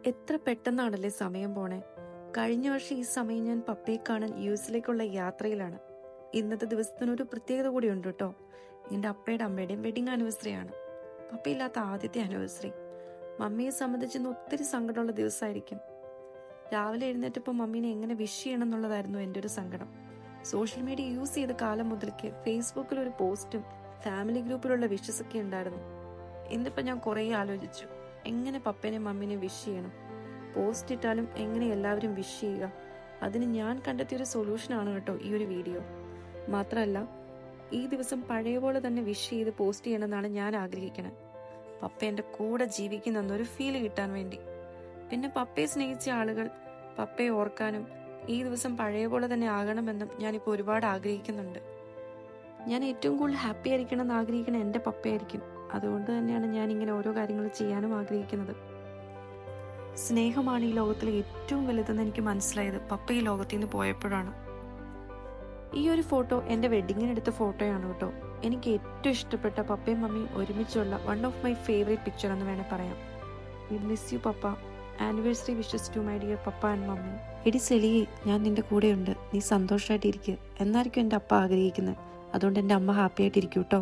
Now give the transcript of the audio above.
എത്ര പെട്ടെന്നാണല്ലേ സമയം പോണേ. കഴിഞ്ഞ വർഷം ഈ സമയം ഞാൻ പപ്പയെ കാണാൻ യുഎസിലേക്കുള്ള യാത്രയിലാണ്. ഇന്നത്തെ ദിവസത്തിനൊരു പ്രത്യേകത കൂടി ഉണ്ട് കേട്ടോ. എൻ്റെ അപ്പയുടെ അമ്മയുടെയും വെഡിങ് ആനിവേഴ്സറിയാണ്. പപ്പയില്ലാത്ത ആദ്യത്തെ ആനിവേഴ്സറി. മമ്മിയെ സംബന്ധിച്ച് ഇന്ന് ഒത്തിരി സങ്കടമുള്ള ദിവസമായിരിക്കും. രാവിലെ എഴുന്നേറ്റപ്പോൾ മമ്മീനെ എങ്ങനെ വിഷ് ചെയ്യണം എന്നുള്ളതായിരുന്നു എൻ്റെ ഒരു സങ്കടം. സോഷ്യൽ മീഡിയ യൂസ് ചെയ്ത കാലം മുതൽക്ക് ഫേസ്ബുക്കിൽ ഒരു പോസ്റ്റും ഫാമിലി ഗ്രൂപ്പിലുള്ള വിഷസ് ഒക്കെ ഉണ്ടായിരുന്നു. ഇന്നിപ്പോൾ ഞാൻ കുറേ ആലോചിച്ചു, എങ്ങനെ പപ്പേനെ മമ്മീനെ വിഷ് ചെയ്യണം. പോസ്റ്റ് ഇട്ടാലും എങ്ങനെ എല്ലാവരും വിഷ് ചെയ്യുക. അതിന് ഞാൻ കണ്ടെത്തിയൊരു സൊല്യൂഷനാണ് കേട്ടോ ഈ ഒരു വീഡിയോ. മാത്രമല്ല, ഈ ദിവസം പഴയ പോലെ തന്നെ വിഷ് ചെയ്ത് പോസ്റ്റ് ചെയ്യണമെന്നാണ് ഞാൻ ആഗ്രഹിക്കുന്നത്. പപ്പ എൻ്റെ കൂടെ ജീവിക്കുന്നെന്നൊരു ഫീൽ കിട്ടാൻ വേണ്ടി. പിന്നെ പപ്പയെ സ്നേഹിച്ച ആളുകൾ പപ്പയെ ഓർക്കാനും ഈ ദിവസം പഴയ പോലെ തന്നെ ആകണമെന്നും ഞാനിപ്പോൾ ഒരുപാട് ആഗ്രഹിക്കുന്നുണ്ട്. ഞാൻ ഏറ്റവും കൂടുതൽ ഹാപ്പി ആയിരിക്കണം എന്ന് ആഗ്രഹിക്കണം എൻ്റെ പപ്പയായിരിക്കും. അതുകൊണ്ട് തന്നെയാണ് ഞാൻ ഇങ്ങനെ ഓരോ കാര്യങ്ങൾ ചെയ്യാനും ആഗ്രഹിക്കുന്നത്. സ്നേഹമാണ് ഈ ലോകത്തിലെ ഏറ്റവും വലുതെന്ന് എനിക്ക് മനസ്സിലായത് പപ്പ ഈ ലോകത്തിൽ നിന്ന് പോയപ്പോഴാണ്. ഈ ഒരു ഫോട്ടോ എൻ്റെ വെഡിങ്ങിനെടുത്ത ഫോട്ടോയാണ് കേട്ടോ. എനിക്ക് ഏറ്റവും ഇഷ്ടപ്പെട്ട പപ്പയും മമ്മിയും ഒരുമിച്ചുള്ള one of my favourite picture എന്ന് വേണേൽ പറയാം. We miss you papa. Anniversary wishes to my dear papa and mummy. എടി സെലിയെ, ഞാൻ നിന്റെ കൂടെയുണ്ട്. നീ സന്തോഷമായിട്ടിരിക്കുക എന്നായിരിക്കും എൻ്റെ അപ്പ ആഗ്രഹിക്കുന്നത്. അതുകൊണ്ട് എൻ്റെ അമ്മ ഹാപ്പി ആയിട്ടിരിക്കും കേട്ടോ.